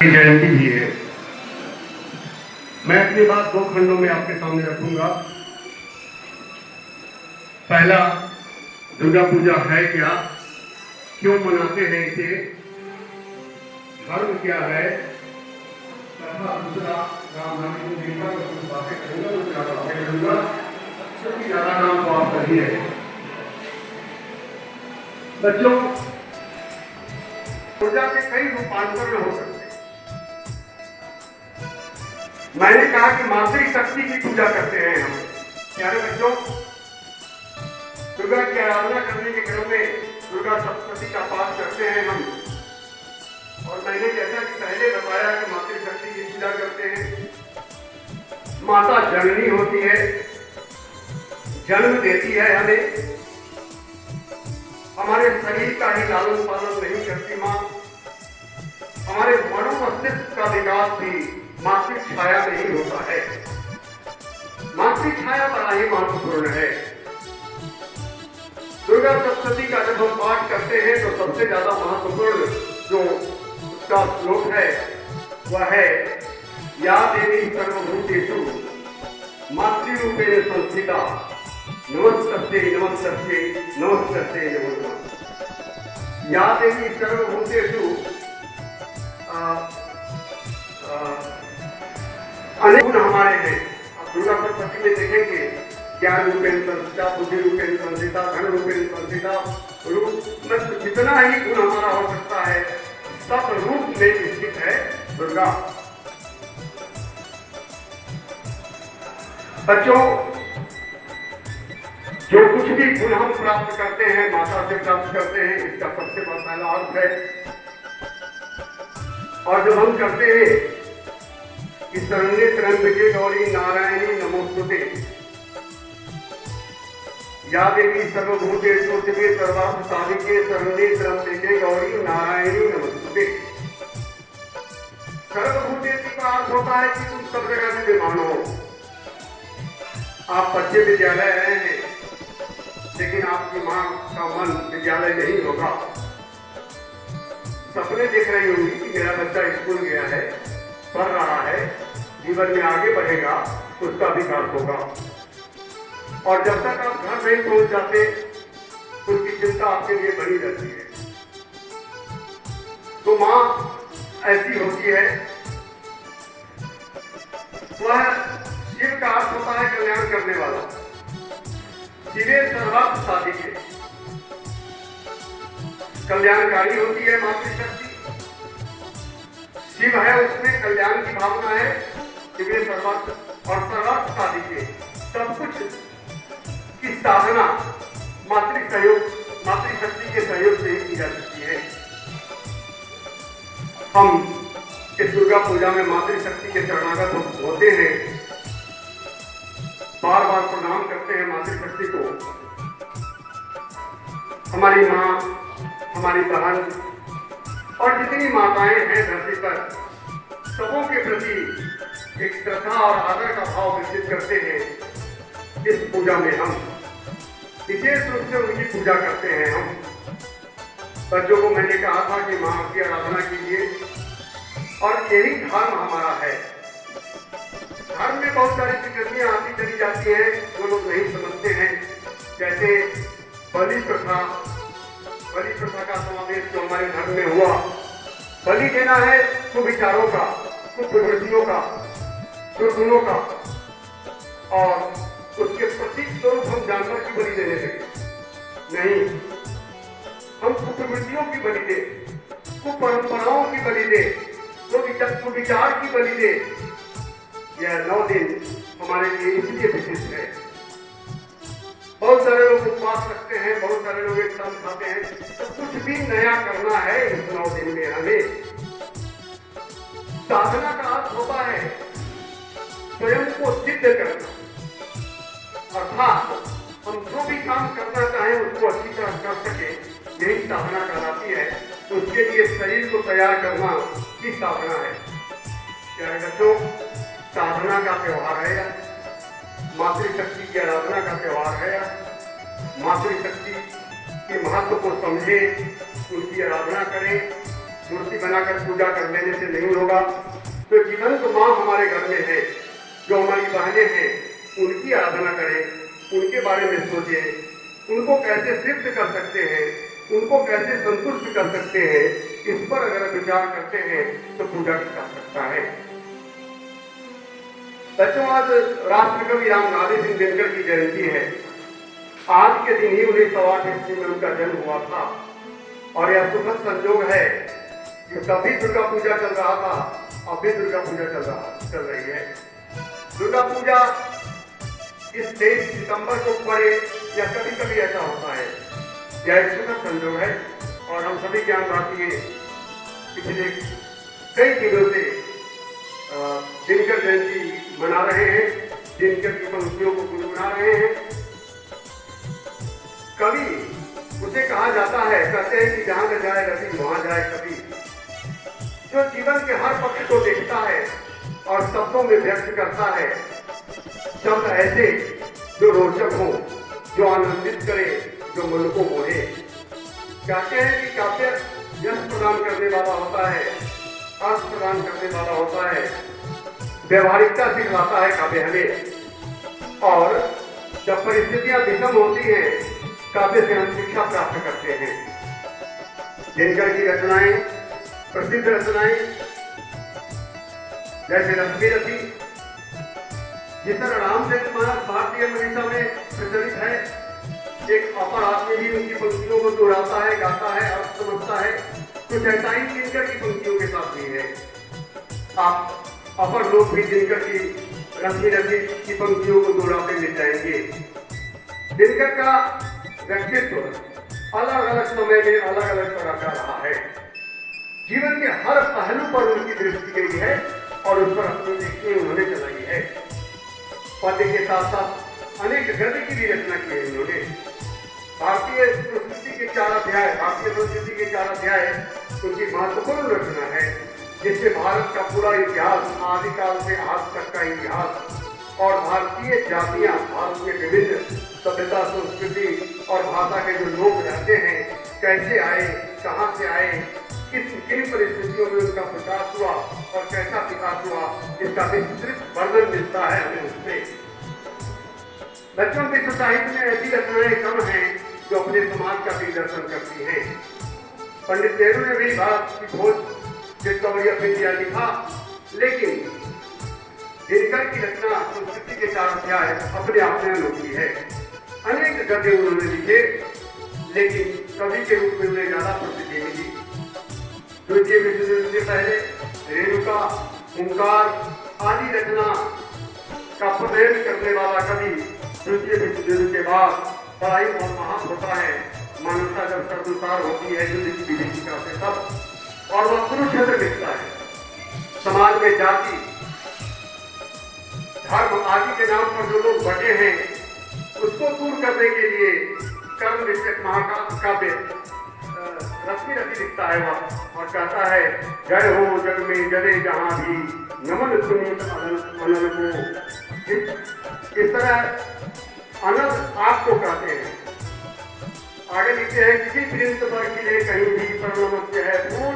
जयंती भी है। मैं अपनी बात दो खंडों में आपके सामने रखूंगा। पहला, दुर्गा पूजा है क्या, क्यों मनाते हैं इसे, धर्म क्या है, तथा दूसरा रामधारी को लेकर कुछ बातें करूंगा, तो ज्यादा बातें करूंगा, सबसे ज्यादा काम तो आप कर ही है। बच्चों, पूजा के कई रूपांतरण हो सकते हैं। मैंने कहा कि मातृशक्ति की पूजा करते हैं हम। प्यारे बच्चों, दुर्गा की आराधना करने के क्रम में दुर्गा सप्तशती का पाठ करते हैं हम। और मैंने जैसा कि पहले बताया कि मातृशक्ति की पूजा करते हैं। माता जननी होती है, जन्म देती है हमें, हमारे शरीर का ही लालन पालन नहीं करती माँ, हमारे मनोमस्तिष्क का विकास भी मातृ छाया में ही होता है। मातृ छाया बड़ा ही महत्वपूर्ण है। दुर्गा सप्तशती का जब हम पाठ करते हैं तो सबसे ज्यादा महत्वपूर्ण जो उसका श्लोक है वह है, या देवी सर्वभूतेषु मातृरूपेण संस्थिता नमस्तस्यै नमस्तस्यै नमस्तस्यै नमो नमः। या देवी सर्वभूतेषु अनेक गुण हमारे हैं। आप दुर्गा सप्तशती में देखेंगे, ज्ञान रूपेण संस्थिता, बुद्धि रूपेण संस्थिता, धन रूपेण संस्थिता, रूप में जितना ही गुण हमारा हो सकता है सब रूप में स्थित है दुर्गा। बच्चों, जो कुछ भी गुण हम प्राप्त करते हैं माता से प्राप्त करते हैं, इसका सबसे पहला अर्थ है। और जब हम करते हैं कि शरण्ये त्र्यंबके गौरी नारायणी नमोस्तुते, या देवी सर्वभूतेषु शिवे सर्वार्थ साधिके शरण्ये त्र्यंबके गौरी नारायणी नमोस्तुते। सर्वभूतेषु का अर्थ होता है कि तुम सब जगह विद्यमान हो। आप बच्चे विद्यालय आए हैं, लेकिन आपकी माँ का मन विद्यालय नहीं होगा। सपने देख रही होंगी कि मेरा बच्चा स्कूल गया है, पढ़ रहा है, जीवन में आगे बढ़ेगा, उसका विकास होगा। और जब तक आप घर नहीं पहुंच जाते उसकी चिंता आपके लिए बनी रहती है। तो माँ ऐसी होती है, वह शिव का अर्थ होता है कल्याण करने वाला। शिवे सर्वार्थ साधिके, कल्याणकारी होती है मातृशक्ति। शिव है, उसमें कल्याण की भावना है। शिवे सर्वार्थ और सर्वार्थ साधिके, सब कुछ की साधना मातृशक्ति के सहयोग से ही की जा सकती है। हम इस दुर्गा पूजा में मातृशक्ति के शरणागत होते हैं, बार बार प्रणाम करते हैं मातृशक्ति को। हमारी माँ, हमारी बहन और जितनी माताएं हैं धरती पर, सबों के प्रति एक श्रद्धा और आदर का भाव विकसित करते हैं। इस पूजा में हम विशेष रूप से उनकी पूजा करते हैं। हम बच्चों को मैंने कहा था कि माँ की आराधना कीजिए, और यही धर्म हमारा है। धर्म में बहुत सारी विकृतियां आती चली जाती हैं, जो लोग नहीं समझते हैं। जैसे बलि प्रथा का समावेश जो हमारे धर्म में हुआ। बलि देना है कुविचारों का, कुप्रवृत्तियों का, दुर्गुणों का, और उसके प्रतीक स्वरूप हम जानवर की बलि देने लगे। नहीं, हम कुप्रवृत्तियों की बलि दे, कुपरंपराओं की बलि दे, कुविचार की बलि दे। यह 9 दिन हमारे लिए इसलिए विशिष्ट है। बहुत सारे लोग उपवास रखते हैं, बहुत सारे लोग एक साथ खाते हैं, तो कुछ भी नया करना है इस 9 दिन में हमें। साधना का अर्थ होता है स्वयं को सिद्ध करना, अर्थात हम जो भी काम करना चाहें उसको अच्छी तरह कर सके, यही साधना कहलाती है। तो उसके लिए शरीर को तैयार करना ही साधना है। प्यारे बच्चों, साधना का त्योहार है, मातृशक्ति की आराधना का त्योहार है। मातृशक्ति के महत्व को समझें, उनकी आराधना करें, मूर्ति बनाकर पूजा कर लेने से नहीं होगा। तो जीवंत माँ हमारे घर में है, जो हमारी बहनें हैं, उनकी आराधना करें, उनके बारे में सोचें, उनको कैसे तृप्त कर सकते हैं, उनको कैसे संतुष्ट कर सकते हैं, इस पर अगर विचार करते हैं तो पूजा की जा सकता है। बच्चों, आज राष्ट्र कवि रामधारी सिंह दिनकर की जयंती है। आज के दिन ही 1908 ईस्वी में उनका जन्म हुआ था और यह सुखद संयोग है कि तभी दुर्गा पूजा चल रहा था, अब भी दुर्गा पूजा चल रही है। दुर्गा पूजा इस 23 सितंबर को पड़े या कभी कभी ऐसा होता है, यह एक सुखद संयोग है। और हम सभी ज्ञान भारतीय पिछले कई दिनों से दिनकर जयंती मना रहे हैं, दिनकर की पंक्तियों को गुनगुना रहे हैं। कवि उसे कहा जाता है, कहते हैं कि जहां न जाए रवि वहां जाए कवि, जो जीवन के हर पक्ष को देखता है और शब्दों में व्यक्त करता है। शब्द ऐसे जो रोचक हो, जो आनंदित करे, जो मन को मोहे। कहते हैं कि काव्य यश प्रदान करने वाला होता है, अर्थ प्रदान करने वाला होता है, व्यवहारिकता सिखलाता है काव्य हमें। और जब परिस्थितियां विषम होती हैं, काव्य से हम शिक्षा प्राप्त करते हैं। दिनकर की रचनाएं, प्रसिद्ध रचनाएं जैसे रश्मि रथी, जिसका रामचरितमानस भारतीय मनीषा में प्रचलित है। एक अपर आदमी भी उनकी पंक्तियों को दोहराता है, गाता है, अर्थ समझता है। कुछ ऐसा ही दिनकर की पंक्तियों के साथ भी है। आप अपर लोग भी दिनकर की रश्मि रथी की पंक्तियों को दोहराते मिल जाएंगे। दिनकर का व्यक्तित्व अलग अलग समय में अलग अलग तरह का रहा है। जीवन के हर पहलू पर उनकी दृष्टि गई है और उस पर अपनी दृष्टि उन्होंने चलाई है। पद्य के साथ साथ अनेक गद्य की भी रचना की है उन्होंने। भारतीय संस्कृति के 4 अध्याय, भारतीय संस्कृति के 4 अध्याय उनकी महत्वपूर्ण रचना है, जिससे भारत का पूरा इतिहास, आदिकाल से आज तक का इतिहास और भारतीय जातियां, भारत में विभिन्न सभ्यता, संस्कृति और भाषा के जो लोग रहते हैं, कैसे आए, कहां से आए, किन परिस्थितियों में उनका विकास हुआ और कैसा विकास हुआ, इसका विस्तृत वर्णन मिलता है हमें उसमें। बच्चों के साहित्य में ऐसी रचनाएं कम हैं जो अपने समाज का भी दर्शन करती हैं। पंडित नेहरू ने भी भारत की खोज डिस्कवरी ऑफ इंडिया लिखा, लेकिन दिनकर की रचना संस्कृति के 4 अध्याय अपने आप में अनोखी है। अनेक गद्य उन्होंने लिखे, लेकिन कवि के रूप में उन्हें ज्यादा प्रसिद्धि मिली। द्वितीय विश्व युद्ध से पहले रेणुका, ओंकार आदि रचना का प्रणयन करने वाला कवि द्वितीय विश्व युद्ध के बाद पढ़ाई बहुत महान होता है। मानवता जब सर्वसार होती है युद्ध की विभीषिका से तब, और वह कुरुक्षेत्र लिखता है। समाज में जाति, धर्म आदि के नाम पर जो लोग बटे हैं, उसको दूर करने के लिए कर्म विषयक महाकाव्य रश्मि रथी लिखता है वह, और कहता है, जय हो जग में जले जहां भी, नमन सुनीत अनल को। इस तरह अनल आपको कहते हैं। आगे लिखते हैं, किसी प्रिंस पर खिले कहीं भी पर नमस्ते है फूल,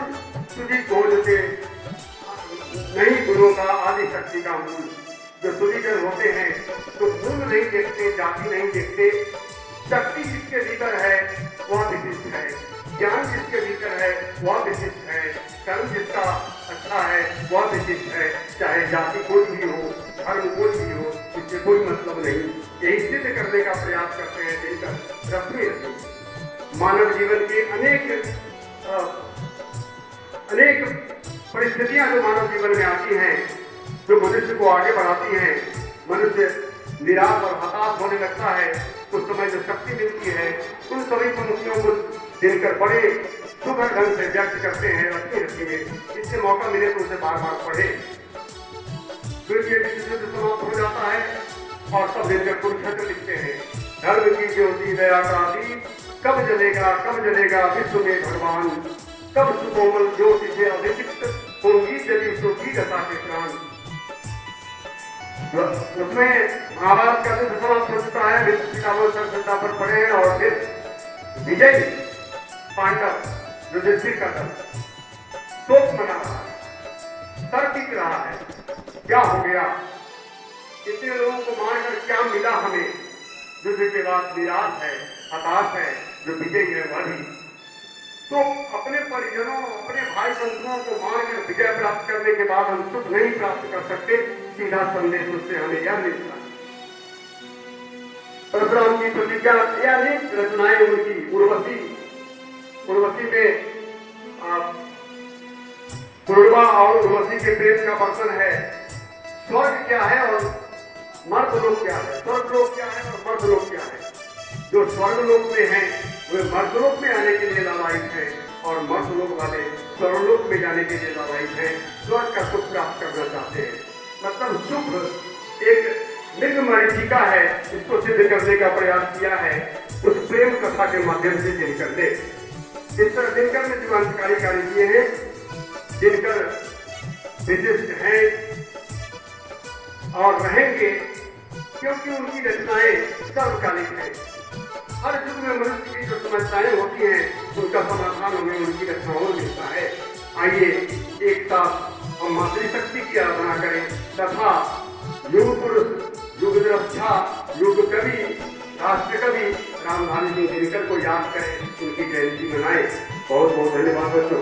तुझी खोजते नहीं गुरुओं का आदि शक्ति का मूल। जो सुधीकर होते हैं तो फूल नहीं देखते, जाति नहीं देखते, शक्ति जिसके भीतर है वह विशिष्ट है, ज्ञान जिसके भीतर है वह विशिष्ट है, कर्म जिसका अच्छा है वह विशिष्ट है। चाहे जाति कोई भी हो, धर्म कोई भी हो, इससे कोई मतलब नहीं। यही सिद्ध करने का प्रयास करते हैं दिनकर रश्मि रथी। मानव जीवन की अनेक परिस्थितियां जो मानव जीवन में आती हैं, जो मनुष्य को आगे बढ़ाती हैं, मनुष्य निराश और हताश होने लगता है, उस समय जो शक्ति मिलती है, उन सभी पंक्तियों को दिनकर बड़े सुखद ढंग से व्यक्त करते हैं रश्मि रथी में। इससे मौका मिले तो उसे बार बार पढ़े। द्वितीय विश्व युद्ध समाप्त हो जाता है और तब दिनकर कुरुक्षेत्र लिखते हैं। धर्म की ज्योति दया का दीप, कब जलेगा विश्व में भगवान, कब सुकोमल ज्योति से अभिषिक्त होंगी जली सुखी दशा के प्राण। उसमें महाभारत का युद्ध समाप्त हो चुका है, पितामह सरसत्ता पर पड़े हैं और फिर विजय पांडव युधिष्ठिर का दल शोक मना रहा है, सर टिक रहा है। क्या हो गया? इतने लोगों को मारकर क्या मिला हमें? युद्ध के बाद निराश है, हताश है, जो विजय वह भी। तो अपने परिजनों, अपने भाई बंधुओं को मारकर विजय प्राप्त करने के बाद हम सुख नहीं प्राप्त कर सकते। सीधा संदेश उससे हमें यह मिलता है। परशुराम की प्रतिज्ञा या अनेक रचनाएं उनकी, उर्वशी में पूर्वा और उर्वशी के प्रेम का वर्णन है। स्वर्ग क्या है और मर्दलोक क्या है, स्वर्गलोक क्या है और मर्दलोक क्या है। जो स्वर्गलोक में है वे मर्दलोक में आने के लिए लालायित है और मर्दलोक वाले स्वर्गलोक में जाने के लिए लालायित है, स्वर्ग का सुख प्राप्त करना चाहते हैं। मतलब सुख एक मरीचिका है, इसको सिद्ध करने का प्रयास किया है उस प्रेम कथा के माध्यम से दिनकर ने। इस तरह दिनकर ने जो अंतकारी कार्य किए हैं, दिनकर विशिष्ट हैं और रहेंगे क्योंकि उनकी रचनाएं सर्वकालिक हैं। हर युग में मनुष्य की जो समस्याएं होती हैं उनका समाधान हमें उनकी रचनाओं में मिलता है। आइए एक साथ हम मातृशक्ति की आराधना करें तथा युग पुरुष, युग द्रष्टा, युग कवि, राष्ट्र कवि रामधारी सिंह दिनकर को याद करें, उनकी जयंती मनाएं। बहुत बहुत धन्यवाद बच्चों।